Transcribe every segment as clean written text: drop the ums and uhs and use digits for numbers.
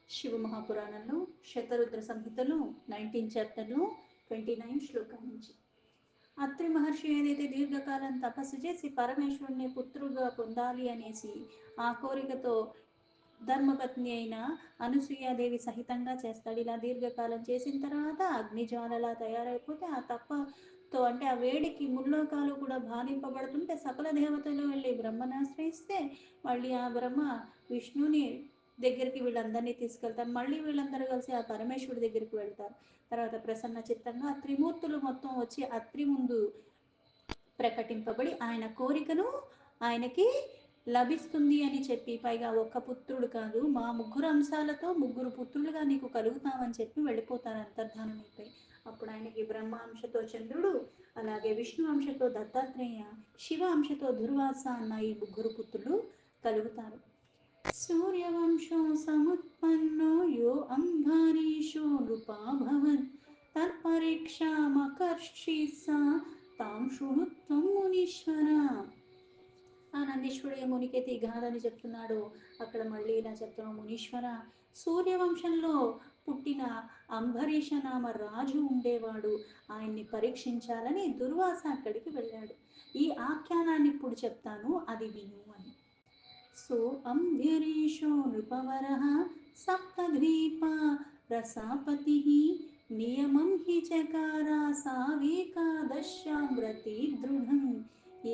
శివ మహాపురాణంలో శతరుద్ర సంహితలో 19 చాప్టర్లో 29 శ్లోకం నుంచి అత్రి మహర్షి ఏదైతే దీర్ఘకాలం తపస్సు చేసి పరమేశ్వరుని పుత్రుడుగా పొందాలి అనేసి ఆ కోరికతో ధర్మపత్ని అయిన అనసూయాదేవి సహితంగా చేస్తాడు. ఇలా దీర్ఘకాలం చేసిన తర్వాత అగ్నిజ్వాలలా తయారైపోతే ఆ తప్పతో అంటే ఆ వేడికి ముల్లోకాలు కూడా బాధింపబడుతుంటే సకల దేవతలు వెళ్ళి బ్రహ్మను ఆశ్రయిస్తే మళ్ళీ ఆ బ్రహ్మ విష్ణుని దగ్గరికి వీళ్ళందరినీ తీసుకెళ్తారు. మళ్ళీ వీళ్ళందరూ కలిసి ఆ పరమేశ్వరుడి దగ్గరికి వెళ్తారు. తర్వాత ప్రసన్న చిత్తంగా ఆ త్రిమూర్తులు మొత్తం వచ్చి అత్రి ముందు ప్రకటింపబడి ఆయన కోరికను ఆయనకి లభిస్తుంది అని చెప్పి, పైగా ఒక్క పుత్రుడు కాదు మా ముగ్గురు అంశాలతో ముగ్గురు పుత్రులుగా నీకు కలుగుతామని చెప్పి వెళ్ళిపోతారు అంతర్ధానం అయిపోయి. అప్పుడు ఆయనకి బ్రహ్మ అంశతో చంద్రుడు, అలాగే విష్ణు అంశతో దత్తాత్రేయ, శివ అంశతో దుర్వాస అన్న ఈ ముగ్గురు పుత్రులు కలుగుతారు. సూర్యవంశో సముత్పన్నో యో అంబరీషో నృపాభవన్ తత్పరీక్షామకర్షిసా తాం శృణుత్వం మునీశ్వర. ఆ నందీశ్వరుడు ఏ మునికైతే ఈ గాథని చెప్తున్నాడో అక్కడ మళ్ళీ ఇలా చెప్తున్నాం, మునీశ్వర సూర్యవంశంలో పుట్టిన అంబరీష నామ రాజు ఉండేవాడు, ఆయన్ని పరీక్షించాలని దుర్వాస అక్కడికి వెళ్ళాడు. ఈ ఆఖ్యానాన్ని ఇప్పుడు చెప్తాను, అది విను అని. సో అంబరీషో నృపవరః సప్తద్వీపా రసాపతిః నియమం హి చకార సావేకాదశ్యాం వ్రతే దృఢం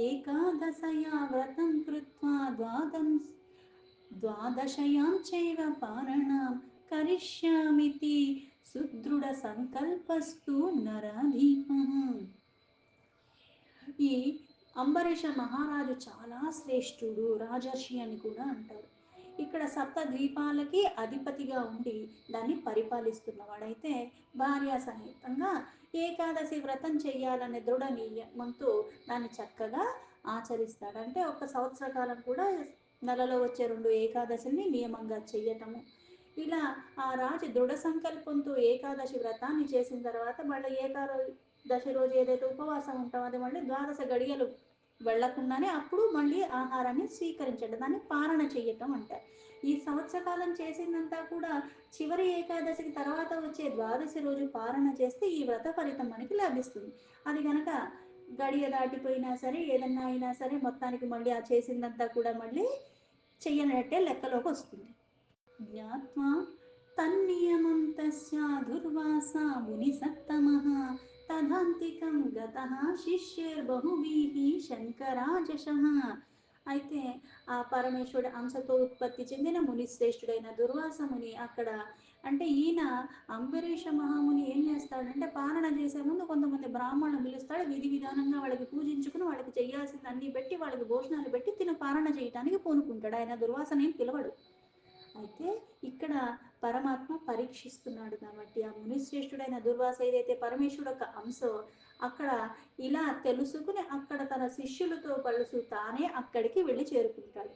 ఏకాదశయా వ్రతం కృత్వా ద్వాదశయాం చైవ పారణాం కరిష్యామితి సుదృఢ సంకల్పస్తు నరాధీపః. ఈ అంబరీష మహారాజు చాలా శ్రేష్ఠుడు, రాజర్షి అని కూడా అంటారు. ఇక్కడ సప్త ద్వీపాలకి అధిపతిగా ఉండి దాన్ని పరిపాలిస్తున్నవాడైతే భార్య సహితంగా ఏకాదశి వ్రతం చెయ్యాలనే దృఢ నియమంతో దాన్ని చక్కగా ఆచరిస్తాడు. అంటే ఒక సంవత్సర కాలం కూడా నెలలో వచ్చే 2 ఏకాదశిని నియమంగా చెయ్యటము. ఇలా ఆ రాజు దృఢ సంకల్పంతో ఏకాదశి వ్రతాన్ని చేసిన తర్వాత మళ్ళీ ఏకాదశి రోజు ఏదైతే ఉపవాసం ఉంటామో అది మళ్ళీ ద్వాదశ గడియలు వెళ్లకుండానే అప్పుడు మళ్ళీ ఆహారాన్ని స్వీకరించడం, దాన్ని పారణ చెయ్యటం అంటారు. ఈ సంవత్సర కాలం చేసిందంతా కూడా చివరి ఏకాదశికి తర్వాత వచ్చే ద్వాదశి రోజు పారణ చేస్తే ఈ వ్రత ఫలితం మనకి లభిస్తుంది. అది కనుక గడియ దాటిపోయినా సరే ఏదన్నా అయినా సరే మొత్తానికి మళ్ళీ ఆ చేసిందంతా కూడా మళ్ళీ చెయ్యనట్టే లెక్కలోకి వస్తుంది. జ్ఞాత్వా తన్నియమం తస్యా దుర్వాసా మునిసత్తమః తదాంతికం గతః శిష్యైర్బహుభిః శంకరాజశః. అయితే ఆ పరమేశ్వరుడి అంశతో ఉత్పత్తి చెందిన ముని శ్రేష్ఠుడైన దుర్వాస ముని అక్కడ అంటే ఈయన అంబరీష మహాముని ఏం చేస్తాడంటే పాలన చేసే ముందు కొంతమంది బ్రాహ్మణులను పిలుస్తాడు, విధి విధానంగా వాళ్ళకి పూజించుకుని వాళ్ళకి చేయాల్సింది అన్ని పెట్టి వాళ్ళకి భోజనాలు పెట్టి తిను పాలన చేయడానికి పూనుకుంటాడు. ఆయన దుర్వాసనేం పిలవడు. అయితే ఇక్కడ పరమాత్మ పరీక్షిస్తున్నాడు కాబట్టి ఆ మునిశ్రేష్ఠుడైన దుర్వాస ఏదైతే పరమేశ్వరుడు ఒక అంశో అక్కడ ఇలా తెలుసుకుని అక్కడ తన శిష్యులతో కలుసు తానే అక్కడికి వెళ్ళి చేరుకుంటాడు.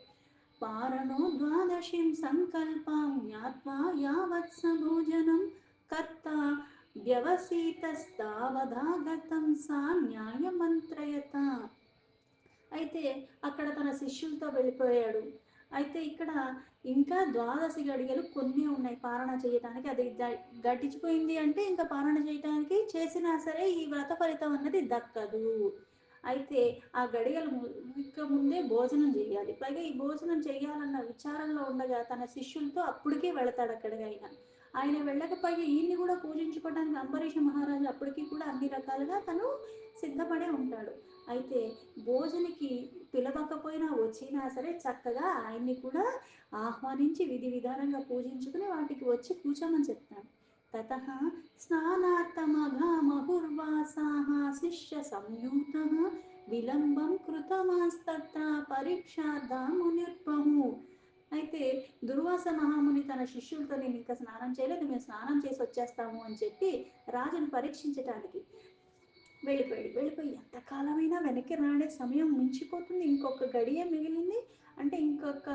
పారణో ద్వాదశిం సంకల్పం జ్ఞాత్వా యావత్స భోజనం కర్త వ్యవసీతస్తావధాగతం సా న్యాయమంత్రయత. అయితే అక్కడ తన శిష్యులతో వెళ్ళిపోయాడు. అయితే ఇక్కడ ఇంకా ద్వాదశి గడియలు కొన్ని ఉన్నాయి పారణ చేయటానికి. అది గడిచిపోయింది అంటే ఇంకా పారణ చేయటానికి చేసినా సరే ఈ వ్రత ఫలితం అన్నది దక్కదు. అయితే ఆ గడియలు ముందే భోజనం చేయాలి. పైగా ఈ భోజనం చేయాలన్న విచారంలో ఉండగా తన శిష్యులతో అప్పటికే వెళతాడు అక్కడికి. ఆయన వెళ్ళకపోయి ఈయన్ని కూడా పూజించుకోవడానికి అంబరీష మహారాజు అప్పటికి కూడా అన్ని రకాలుగా తను సిద్ధపడే ఉంటాడు. అయితే భోజనికి పిలవకపోయినా వచ్చినా సరే చక్కగా ఆయన్ని కూడా ఆహ్వానించి విధి విధానంగా పూజించుకుని వాటికి వచ్చి కూర్చోమని చెప్తాడు. తతః స్నానార్థమఘామహుర్వాసాః శిష్య సంయూతః విలంబం కృతమాస్తత్ర పరీక్షార్థం మునిర్బహు. అయితే దుర్వాస మహాముని తన శిష్యులతో నేను ఇంకా స్నానం చేయలేదు, మేము స్నానం చేసి వచ్చేస్తాము అని చెప్పి రాజును పరీక్షించటానికి వెళ్ళిపోయి ఎంతకాలమైనా వెనక్కి రాడే సమయం మించిపోతుంది, ఇంకొక గడియ మిగిలింది అంటే ఇంకొక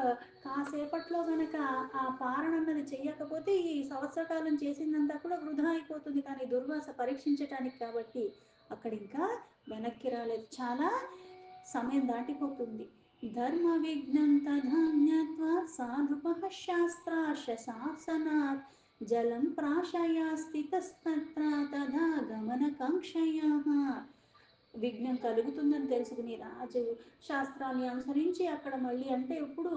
కాసేపట్లో కనుక ఆ పారణ అన్నది చెయ్యకపోతే ఈ సంవత్సర కాలం చేసిందంతా కూడా వృధా అయిపోతుంది. కానీ దుర్వాస పరీక్షించటానికి కాబట్టి అక్కడ ఇంకా వెనక్కి రాలేదు, చాలా సమయం దాటిపోతుంది. धर्मविघ्नं तथा ज्ञात्वा साधुपः शास्त्रार्शशासनात् जलं प्राशयास्थितस्तत्र तदा गमनकाङ्क्षयः. విఘ్నం కలుగుతుందని తెలుసుకుని రాజు శాస్త్రాన్ని అనుసరించి అక్కడ మళ్ళీ అంటే ఇప్పుడు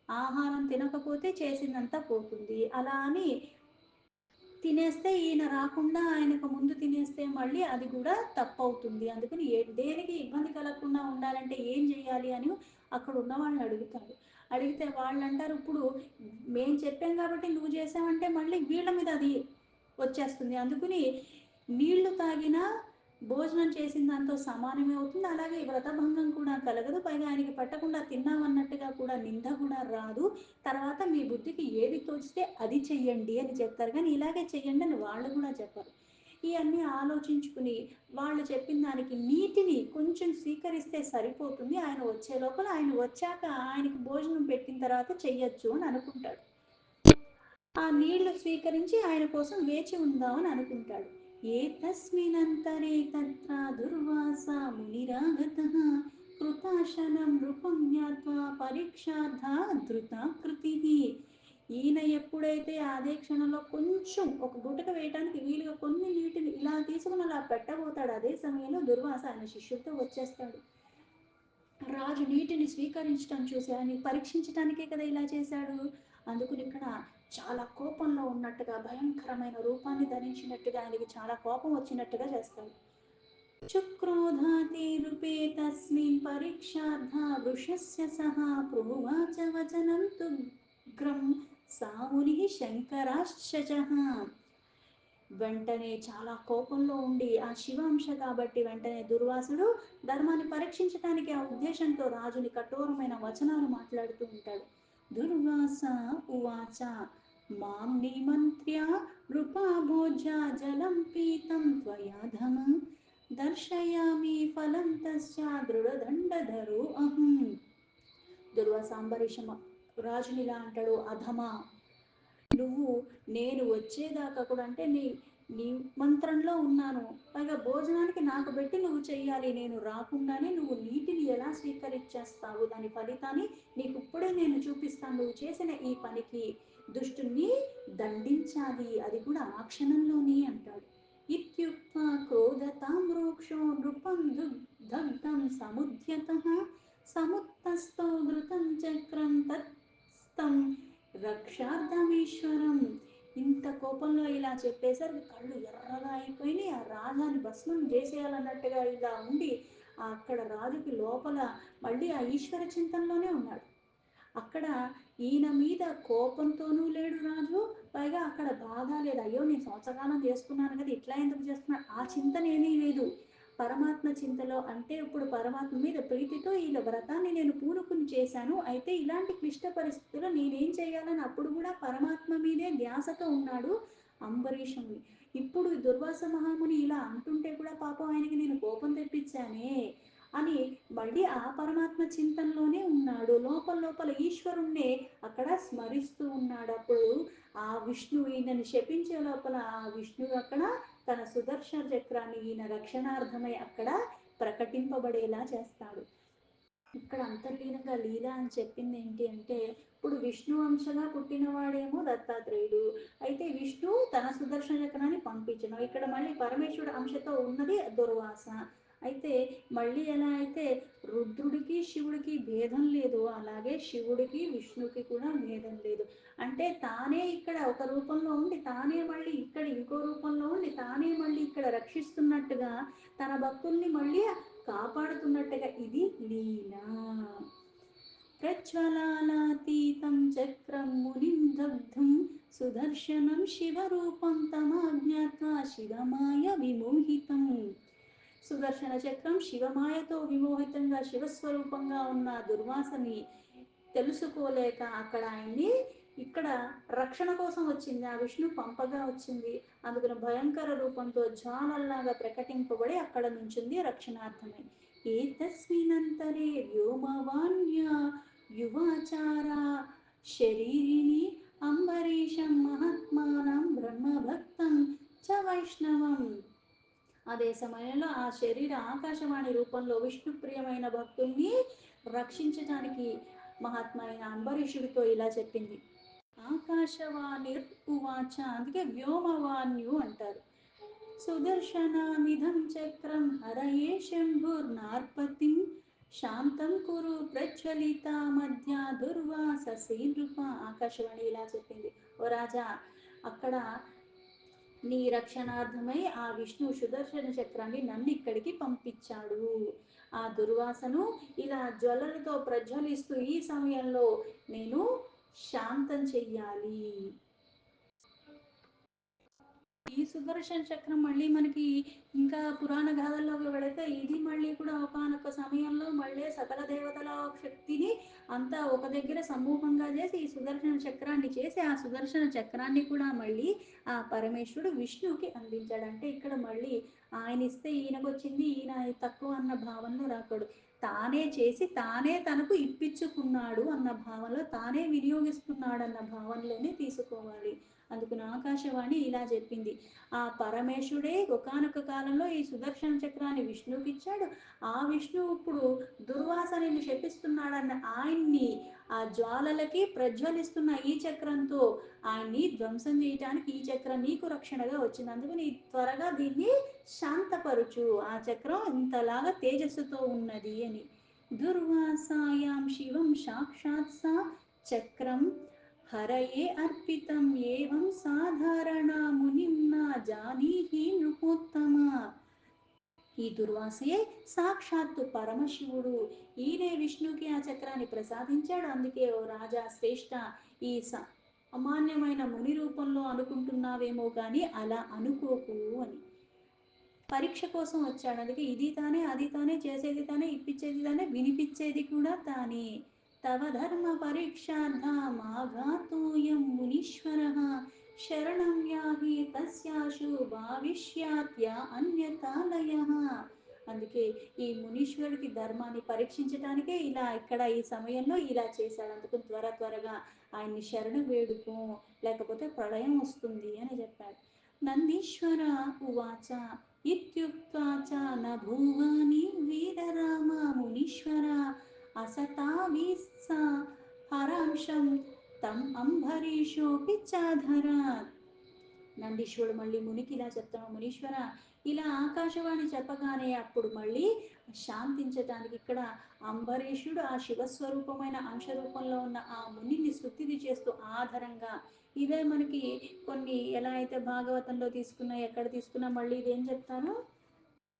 ఆహారం తినకపోతే చేసిందంతా పోతుంది అలా అని తినేస్తే ఈయన రాకుండా ఆయనకు ముందు తినేస్తే మళ్ళీ అది కూడా తప్పవుతుంది. అందుకని దేనికి ఇబ్బంది కలగకుండా ఉండాలంటే ఏం చేయాలి అని అక్కడ ఉన్న వాళ్ళని అడుగుతాడు. అడిగితే వాళ్ళు అంటారు, ఇప్పుడు మేము చెప్పాం కాబట్టి నువ్వు చేసావంటే మళ్ళీ వీళ్ళ మీద అది వచ్చేస్తుంది. అందుకని నీళ్లు తాగినా భోజనం చేసిన దాంతో సమానమే అవుతుంది. అలాగే వ్రతభంగం కూడా కలగదు. పైగా ఆయనకి పట్టకుండా తిన్నామన్నట్టుగా కూడా నింద కూడా రాదు. తర్వాత మీ బుద్ధికి ఏది తోచితే అది చెయ్యండి అని చెప్తారు, కానీ ఇలాగే చెయ్యండి అని వాళ్ళు కూడా చెప్పరు. ఇవన్నీ ఆలోచించుకుని వాళ్ళు చెప్పిన దానికి నీటిని కొంచెం స్వీకరిస్తే సరిపోతుంది, ఆయన వచ్చే లోపల ఆయన వచ్చాక ఆయనకి భోజనం పెట్టిన తర్వాత చెయ్యొచ్చు అని అనుకుంటాడు. ఆ నీళ్లు స్వీకరించి ఆయన కోసం వేచి ఉందామని అనుకుంటాడు. ఏతస్మినంతరే తత్ర దుర్వాస మునిరాగతః కృతాశనం నృపం జ్ఞాత్వా పరీక్షార్థ ధృతాకృతిః. ఈయన ఎప్పుడైతే అదే క్షణంలో కొంచెం ఒక గుటక వేయటానికి వీలుగా కొన్ని నీటిని ఇలా తీసుకుని అలా పెట్టబోతాడు, అదే సమయంలో దుర్వాస ఆయన శిష్యుడితో వచ్చేస్తాడు. రాజు నీటిని స్వీకరించడం చూసి ఆయన పరీక్షించడానికే కదా ఇలా చేశాడు. అందుకని ఇక్కడ చాలా కోపంలో ఉన్నట్టుగా భయంకరమైన రూపాన్ని ధరించినట్టుగా ఆయనకి చాలా కోపం వచ్చినట్టుగా చేస్తాడు. చుక్రోధాతి రూపే తస్మిన్ పరీక్షార్థ వృషస్య సహా ప్రోవాచ వచనం తుగ్రం సాముని శంకరాశ్చచః. వెంటనే చాలా కోపంలో ఉండి ఆ శివాంశ కాబట్టి వెంటనే దుర్వాసుడు ధర్మాన్ని పరీక్షించడానికి ఆ ఉద్దేశంతో రాజుని కఠోరమైన వచనాలు మాట్లాడుతూ ఉంటాడు. దుర్వాస ఉవాచ మాం నిమంత్ర్య నృపాభోజ్య జలం పీతం త్వయాధమ దర్శయామి ఫలం తస్య దృఢదండధరో అహం. దుర్వాసాంబరీషమ రాజునిలా అంటాడు, అధమా నువ్వు నేను వచ్చేదాకా కూడా అంటే నీ మంత్రంలో ఉన్నాను, పైగా భోజనానికి నాకు పెట్టి నువ్వు చెయ్యాలి, నేను రాకుండానే నువ్వు నీటిని ఎలా స్వీకరించేస్తావు, దాని ఫలితాన్ని నీకు ఇప్పుడే నేను చూపిస్తాను, నువ్వు చేసిన ఈ పనికి దుష్టుని దండించాలి, అది కూడా ఆ క్షణంలోనే అంటాడు. ఇత్యుక్త్వా క్రోధతాం రోక్షో నృపం దగ్ధం సముద్యతః సముత్తస్థో ధృతం చక్రం తత్స్థం రక్షార్థమీశ్వరం. ఇంత కోపంలో ఇలా చెప్పేసరికి కళ్ళు ఎర్రగా అయిపోయి ఆ రాజాని భస్మం చేసేయాలన్నట్టుగా ఇలా ఉండి అక్కడ రాజుకి లోపల మళ్ళీ ఆ ఈశ్వర చింతనలోనే ఉన్నాడు. అక్కడ ఈయన మీద కోపంతోనూ లేడు రాజు, పైగా అక్కడ బాధ లేదు, అయ్యో నేను సంవత్సరకాలం చేసుకున్నాను కదా ఇట్లా ఎందుకు చేస్తున్నాడు ఆ చింతన ఏమీ లేదు. పరమాత్మ చింతలో అంటే ఇప్పుడు పరమాత్మ మీద ప్రీతితో ఈ వ్రతాన్ని నేను పూనుకుని చేశాను, అయితే ఇలాంటి క్లిష్ట పరిస్థితుల్లో నేనేం చేయాలని అప్పుడు కూడా పరమాత్మ మీదే ధ్యాసతో ఉన్నాడు అంబరీషుని. ఇప్పుడు దుర్వాస మహాముని ఇలా అంటుంటే కూడా పాపం ఆయనకి నేను కోపం తెప్పించానే అని మళ్ళీ ఆ పరమాత్మ చింతనలోనే ఉన్నాడు, లోపల లోపల ఈశ్వరుణ్ణే అక్కడ స్మరిస్తూ ఉన్నాడు. అప్పుడు ఆ విష్ణువు ఈయనని శపించే లోపల ఆ విష్ణువు అక్కడ తన సుదర్శన చక్రాన్ని ఈయన రక్షణార్థమై అక్కడ ప్రకటింపబడేలా చేస్తాడు. ఇక్కడ అంతర్లీనంగా లీల అని చెప్పింది ఏంటి అంటే, ఇప్పుడు విష్ణు అంశగా పుట్టినవాడేమో దత్తాత్రేయుడు, అయితే విష్ణు తన సుదర్శన చక్రాన్ని పంపించను, ఇక్కడ మళ్ళీ పరమేశ్వరుడు అంశతో ఉన్నది దుర్వాస. అయితే మళ్ళీ ఎలా అయితే రుద్రుడికి శివుడికి భేదం లేదు, అలాగే శివుడికి విష్ణుకి కూడా భేదం లేదు. అంటే తానే ఇక్కడ ఒక రూపంలో ఉండి తానే మళ్ళీ ఇక్కడ ఇంకో రూపంలో ఉండి తానే మళ్ళీ ఇక్కడ రక్షిస్తున్నట్టుగా తన భక్తుల్ని మళ్ళీ కాపాడుతున్నట్టుగా ఇది లీల. ప్రజ్వలాలాతీతం చక్రం మునిం దగ్ధం సుదర్శనం శివరూపం తమాజ్ఞాత్వా శివమాయ విమోహితం. సుదర్శన చక్రం శివమాయతో విమోహితంగా శివస్వరూపంగా ఉన్న దుర్వాసని తెలుసుకోలేక అక్కడ ఆయన్ని ఇక్కడ రక్షణ కోసం వచ్చింది, ఆ విష్ణు పంపగా వచ్చింది, అందుకని భయంకర రూపంతో జ్వాలల్లాగా ప్రకటింపబడి అక్కడ నుంచింది రక్షణార్థమై. ఏతస్మినంతరే వ్యోమవాన్య యువాచార శరీరిణి అంబరీషం మహాత్మానం బ్రహ్మభక్తం చ వైష్ణవం. అదే సమయంలో ఆ శరీర ఆకాశవాణి రూపంలో విష్ణుప్రియమైన భక్తుల్ని రక్షించటానికి మహాత్మ అయిన అంబరీషుడితో ఇలా చెప్పింది. ఆకాశవాణిర్ ఉవాచ, అందుకే వ్యోమవాణ్యు అంటారు. సుదర్శనామిధం చక్రం హరయే శంభుర్నార్పతిం శాంతం కురు ప్రజ్వలిత మధ్య దుర్వాససి నృప. ఆకాశవాణి ఇలా చెప్పింది, ఓ రాజా, అక్కడ నీ రక్షణార్థమై ఆ విష్ణు సుదర్శన చక్రాన్ని నన్ను ఇక్కడికి పంపించాడు. ఆ దుర్వాసను ఇలా జ్వలలతో ప్రజ్వలిస్తూ ఈ సమయంలో నేను శాంతం చెయ్యాలి. ఈ సుదర్శన చక్రం మళ్ళీ మనకి ఇంకా పురాణ గాథల్లోకి వెళితే ఇది మళ్ళీ కూడా ఒకానొక సమయంలో మళ్ళీ సకల దేవతల శక్తిని అంతా ఒక దగ్గర సమూహంగా చేసి ఈ సుదర్శన చక్రాన్ని చేసి ఆ సుదర్శన చక్రాన్ని కూడా మళ్ళీ ఆ పరమేశ్వరుడు విష్ణువుకి అందించాడు. అంటే ఇక్కడ మళ్ళీ ఆయన ఇస్తే ఈయనకు వచ్చింది, ఈయన తక్కువ అన్న భావనలో రాకూడదు. తానే చేసి తానే తనకు ఇప్పించుకున్నాడు అన్న భావనలో, తానే వినియోగిస్తున్నాడు అన్న భావనలోనే తీసుకోవాలి. అందుకుని ఆకాశవాణి ఇలా చెప్పింది, ఆ పరమేశ్వరుడే ఒకానొక కాలంలో ఈ సుదర్శన చక్రాన్ని విష్ణువుకి ఇచ్చాడు. ఆ విష్ణువు ఇప్పుడు దుర్వాసనని శపిస్తున్నాడన్న ఆయన్ని ఆ జ్వాలలకి ప్రజ్వలిస్తున్న ఈ చక్రంతో ఆయన్ని ధ్వంసం చేయటానికి ఈ చక్రం నీకు రక్షణగా వచ్చింది. అందుకని త్వరగా దీన్ని శాంతపరుచు, ఆ చక్రం ఇంతలాగా తేజస్సుతో ఉన్నది అని. దుర్వాసాయాం శివం సాక్షాత్ సా చక్రం హరయే అర్పితం ఏవం సాధారణ మునిం నా జానీహి నృపోత్తమ. ఈ దుర్వాసయే సాక్షాత్తు పరమశివుడు, ఈయనే విష్ణుకి ఆ చక్రాన్ని ప్రసాదించాడు. అందుకే ఓ రాజా శ్రేష్ఠ, ఈ అమాన్యమైన ముని రూపంలో అనుకుంటున్నావేమో కానీ అలా అనుకోకు అని. పరీక్ష కోసం వచ్చాడు, అందుకే ఇది తానే అది తానే, చేసేది తానే, ఇప్పించేది తానే, వినిపించేది కూడా తానే. తవ ధర్మ పరీక్షార్థ మాఘాతోయం మునీశ్వర శరణం యాహి తస్యాశు భావిష్యాత్య అన్యతాలయ. అందుకే ఈ మునీశ్వరుడికి ధర్మాన్ని పరీక్షించడానికే ఇలా ఇక్కడ ఈ సమయంలో ఇలా చేశాడు. అందుకు త్వరగా ఆయన్ని శరణు వేడుకో, లేకపోతే ప్రళయం వస్తుంది అని చెప్పాడు. నందీశ్వర ఉవాచ ఇత్యుక్త్వా చ నభూవాని వీరరామ మునీశ్వర అసతావిస్స హరాంశం తం అంబరీషోపి చాధరాత్. నందీశ్వరుడు మళ్ళీ మునికి ఇలా చెప్తాను, మునీశ్వర, ఇలా ఆకాశవాణి చెప్పగానే అప్పుడు మళ్ళీ శాంతించటానికి ఇక్కడ అంబరీషుడు ఆ శివస్వరూపమైన అంశరూపంలో ఉన్న ఆ మునిని స్తుతిని చేస్తూ ఆధారంగా, ఇదే మనకి కొన్ని ఎలా అయితే భాగవతంలో తీసుకున్నా ఎక్కడ తీసుకున్నా మళ్ళీ ఇదేం చెప్తాను,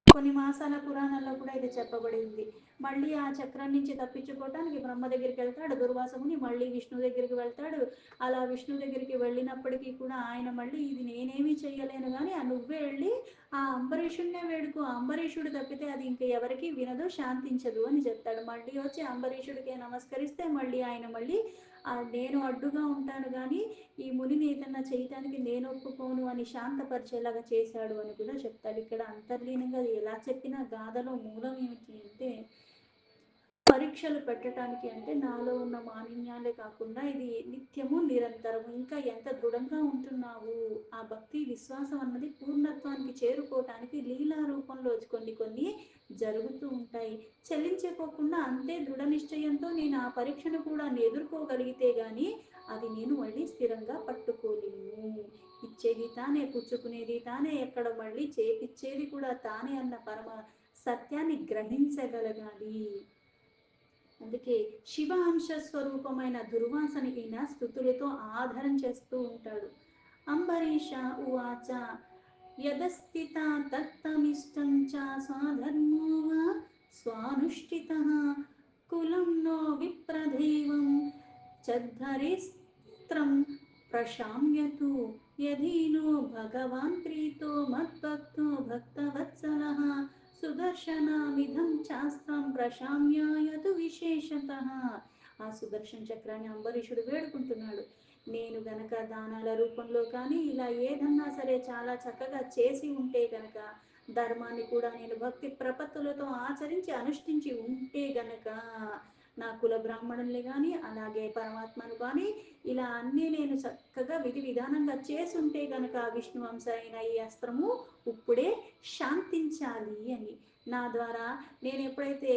కొన్ని మాసాల పురాణాల్లో కూడా ఇది చెప్పబడింది. మళ్ళీ ఆ చక్రం నుంచి తప్పించుకోవటానికి బ్రహ్మ దగ్గరికి వెళ్తాడు దుర్వాసముని, మళ్ళీ విష్ణు దగ్గరికి వెళ్తాడు. అలా విష్ణు దగ్గరికి వెళ్ళినప్పటికీ కూడా ఆయన మళ్ళీ ఇది నేనేమీ చెయ్యలేను కానీ ఆ నువ్వే వెళ్ళి ఆ అంబరీషుడినే వేడుకో, అంబరీషుడు తప్పితే అది ఇంకా ఎవరికి వినదు, శాంతించదు అని చెప్తాడు. మళ్ళీ వచ్చి అంబరీషుడికే నమస్కరిస్తే మళ్ళీ ఆయన మళ్ళీ నేను అడ్డుగా ఉంటాను కానీ ఈ మునిని ఏదన్నా చేయటానికి నేను ఒప్పుకోను అని శాంతపరిచేలాగా చేశాడు అని కూడా చెప్తాడు. ఇక్కడ అంతర్లీనంగా ఎలా చెప్పినా గాథలో మూలం ఏమిటి అంటే, పరీక్షలు పెట్టడానికి, అంటే నాలో ఉన్న మాలిన్యాలే కాకుండా ఇది నిత్యము నిరంతరము ఇంకా ఎంత దృఢంగా ఉంటున్నావు, ఆ భక్తి విశ్వాసం అన్నది పూర్ణత్వానికి చేరుకోవటానికి లీలా రూపంలో కొన్ని జరుగుతూ ఉంటాయి. చెల్లించిపోకుండా అంతే దృఢ నిశ్చయంతో నేను ఆ పరీక్షను కూడా ఎదుర్కోగలిగితే గాని అది నేను మళ్ళీ స్థిరంగా పట్టుకోలేను. ఇచ్చేది తానే, పుచ్చుకునేది తానే, ఎక్కడ మళ్ళీ చేపిచ్చేది కూడా తానే అన్న పరమ సత్యాన్ని గ్రహించగలగాలి. అందుకే శివ అంశ స్వరూపమైన దుర్వాసని ఈయన స్థుతులతో ఆధారం చేస్తూ ఉంటాడు. అంబరీష ఉవాచ యదస్థిత తత్తమిష్టం చ స్వధర్మో వా స్వానుష్ఠితః కులం నో విప్రదేవం చద్ధరిస్త్రం ప్రశామ్యతు యధీనో భగవాన్ ప్రీతో మద్భక్తో భక్తవత్సలః సుదర్శనామిధం శాస్త్రం ప్రశామ్యాయతు విశేషతః. ఆ సుదర్శన చక్రాన్ని అంబరీషుడు వేడుకుంటున్నాడు. నేను గనక దానాల రూపంలో కానీ ఇలా ఏదన్నా సరే చాలా చక్కగా చేసి ఉంటే గనక, ధర్మాన్ని కూడా నేను భక్తి ప్రపత్తులతో ఆచరించి అనుష్ఠించి ఉంటే గనక, నా కుల బ్రాహ్మణుల్ని కానీ అలాగే పరమాత్మను కానీ ఇలా అన్నీ నేను చక్కగా విధి విధానంగా చేసుంటే గనక విష్ణు అంశ అయిన ఈ అస్త్రము ఇప్పుడే శాంతించాలి అని. నా ద్వారా నేను ఎప్పుడైతే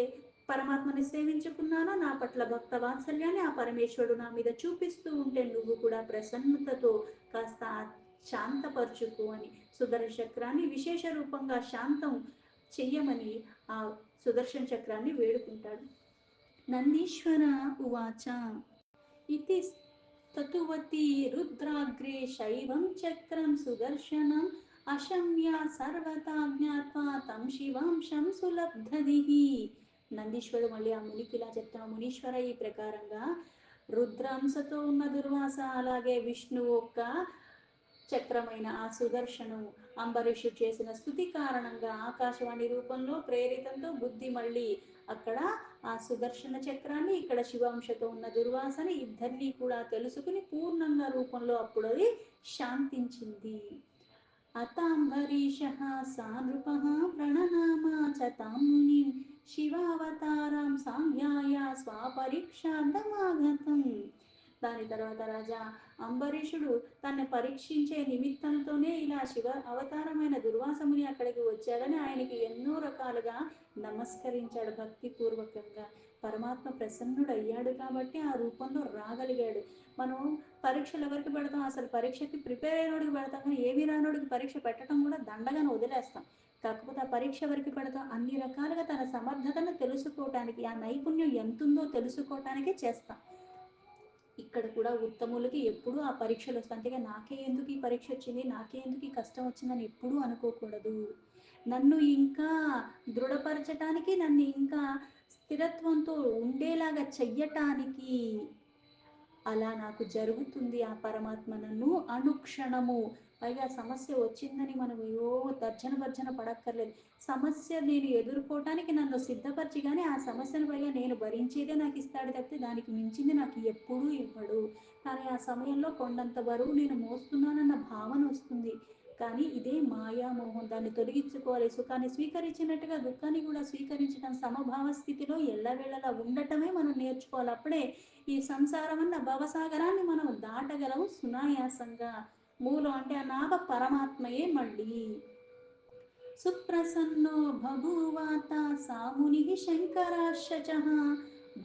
పరమాత్మని సేవించుకున్నాను, నా పట్ల భక్త వాత్సల్యాన్ని ఆ పరమేశ్వరుడు నా మీద చూపిస్తూ ఉంటే నువ్వు కూడా ప్రసన్నతతో కాస్త శాంతపరచుకో అని సుదర్శన చక్రాన్ని విశేష రూపంగా శాంతం చెయ్యమని ఆ సుదర్శన చక్రాన్ని వేడుకుంటాడు. నందీశ్వర ఉవాచ ఇతి తతువతి రుద్రాగ్రే శైవం చక్రం సుదర్శనం అశమ్య సర్వతా జ్ఞాత్వా తం శివాంశం సులబ్ధదిః. నందీశ్వరుడు మళ్ళీ ఆ మునికి ఇలా చెప్తున్నా, మునీశ్వర ఈ ప్రకారంగా రుద్రాంశతో ఉన్న దుర్వాస అలాగే విష్ణువు యొక్క చక్రమైన ఆ సుదర్శనం అంబరీషుడు చేసిన స్థుతి కారణంగా ఆకాశవాణి రూపంలో ప్రేరితంతో బుద్ధి మళ్ళీ అక్కడ ఆ సుదర్శన చక్రాన్ని, ఇక్కడ శివాంశతో ఉన్న దుర్వాసని ఇద్దరినీ కూడా తెలుసుకుని పూర్ణంగా రూపంలో అప్పుడు అది శాంతించింది. అతాంబరీష సా నృప ప్రణనామా చ తాం మునిం శివావతారం సాంధ్యాయ స్వపరీక్షార్థమాగతం. దాని తర్వాత రాజా అంబరీషుడు తనని పరీక్షించే నిమిత్తంతోనే ఇలా శివ అవతారమైన దుర్వాసముని అక్కడికి వచ్చాడని ఆయనకి ఎన్నో రకాలుగా నమస్కరించాడు భక్తిపూర్వకంగా. పరమాత్మ ప్రసన్నుడు అయ్యాడు కాబట్టి ఆ రూపంలో రాగలిగాడు. మనం పరీక్షలు ఎవరికి పెడతాం? అసలు పరీక్షకి ప్రిపేర్ అయినోడికి పెడతాం, కానీ ఏమి రానోడికి పరీక్ష పెట్టడం కూడా దండగానే వదిలేస్తాం. కాకపోతే ఆ పరీక్ష ఎవరికి పెడతాం? అన్ని రకాలుగా తన సమర్థతను తెలుసుకోవటానికి, ఆ నైపుణ్యం ఎంతుందో తెలుసుకోవటానికి చేస్తాం. ఇక్కడ కూడా ఉత్తములకి ఎప్పుడూ ఆ పరీక్షలు వస్తాయి. అంతేగా నాకే ఎందుకు ఈ పరీక్ష వచ్చింది, నాకే ఎందుకు ఈ కష్టం వచ్చిందని ఎప్పుడూ అనుకోకూడదు. నన్ను ఇంకా దృఢపరచటానికి, నన్ను ఇంకా స్థిరత్వంతో ఉండేలాగా చెయ్యటానికి అలా నాకు జరుగుతుంది. ఆ పరమాత్మ నన్ను అనుక్షణము, పైగా సమస్య వచ్చిందని మనం ఏవో తర్జన భర్జన పడక్కర్లేదు. సమస్య నేను ఎదుర్కోవటానికి నన్ను సిద్ధపరిచి, కానీ ఆ సమస్యను పైగా నేను భరించేదే నాకు ఇస్తాడు తప్పితే దానికి మించింది నాకు ఎప్పుడూ ఇవ్వడు. కానీ ఆ సమయంలో కొండంత బరువు నేను మోస్తున్నానన్న భావన వస్తుంది. కానీ ఇదే మాయామోహం, దాన్ని తొలగించుకోవాలి. సుఖాన్ని స్వీకరించినట్టుగా దుఃఖాన్ని కూడా స్వీకరించడం, సమభావ స్థితిలో ఎల్లవేళలా ఉండటమే మనం నేర్చుకోవాలి. అప్పుడే ఈ సంసారం అన్న భవసాగరాన్ని మనం దాటగలము సునాయాసంగా. మూలం అంటే ఆ నాభ పరమాత్మయే మళ్ళీ. సుప్రసన్నో బభూవాత సాముని శంకరాశచః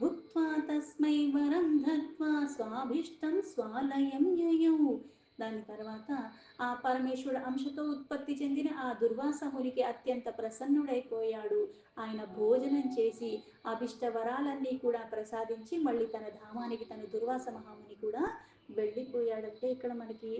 భుక్త్వా తస్మై వరం దత్వా స్వాభిష్టం స్వాలయం యయౌ. దాని తర్వాత ఆ పరమేశ్వరుడు అంశతో ఉత్పత్తి చెందిన ఆ దుర్వాసమునికి అత్యంత ప్రసన్నుడైపోయాడు. ఆయన భోజనం చేసి అభిష్ట వరాలన్నీ కూడా ప్రసాదించి మళ్ళీ తన ధామానికి, తన దుర్వాస మహాముని కూడా వెళ్ళిపోయాడంటే ఇక్కడ మనకి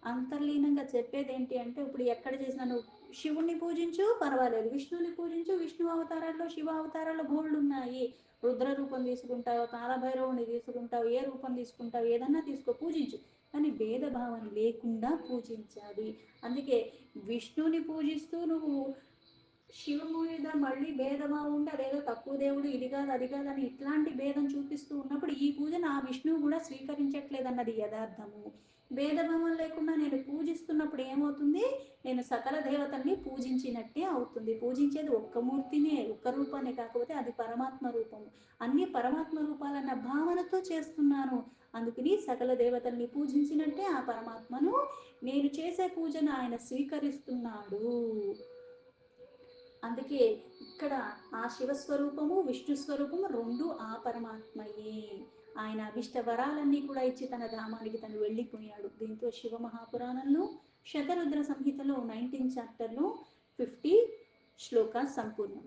అంతర్లీనంగా చెప్పేది ఏంటి అంటే, ఇప్పుడు ఎక్కడ చేసినా నువ్వు శివుణ్ణి పూజించు పర్వాలేదు, విష్ణువుని పూజించు, విష్ణు అవతారాల్లో శివ అవతారాల్లో బోళ్ళు ఉన్నాయి. రుద్ర రూపం తీసుకుంటావు, కాలభైరవుని తీసుకుంటావు, ఏ రూపం తీసుకుంటావు, ఏదన్నా తీసుకో, పూజించు, కానీ భేదభావం లేకుండా పూజించాలి. అందుకే విష్ణువుని పూజిస్తూ నువ్వు శివుని మీద మళ్ళీ భేదభావం ఉండి అదేదో తక్కువ దేవుడు, ఇది కాదు అది కాదు అని ఇట్లాంటి భేదం చూపిస్తూ ఉన్నప్పుడు ఈ పూజను ఆ విష్ణువు కూడా స్వీకరించట్లేదు అన్నది యథార్థము. భేదభావం లేకుండా నేను పూజిస్తున్నప్పుడు ఏమవుతుంది? నేను సకల దేవతల్ని పూజించినట్టే అవుతుంది. పూజించేది ఒక్క మూర్తినే, ఒక్క రూపాన్ని, కాకపోతే అది పరమాత్మ రూపము. అన్ని పరమాత్మ రూపాలన్న భావనతో చేస్తున్నాను. అందుకని సకల దేవతల్ని పూజించినట్టే ఆ పరమాత్మను నేను చేసే పూజను ఆయన స్వీకరిస్తున్నాడు. అందుకే ఇక్కడ ఆ శివస్వరూపము విష్ణు స్వరూపము రెండు ఆ పరమాత్మయే. ఆయన అభిష్ట వరాలన్నీ కూడా ఇచ్చి తన ధామానికి తను వెళ్ళిపోయాడు. దీంతో శివ మహాపురాణంలో శతరుద్ర సంహితలో 19th చాప్టర్లో 50 శ్లోక సంపూర్ణం.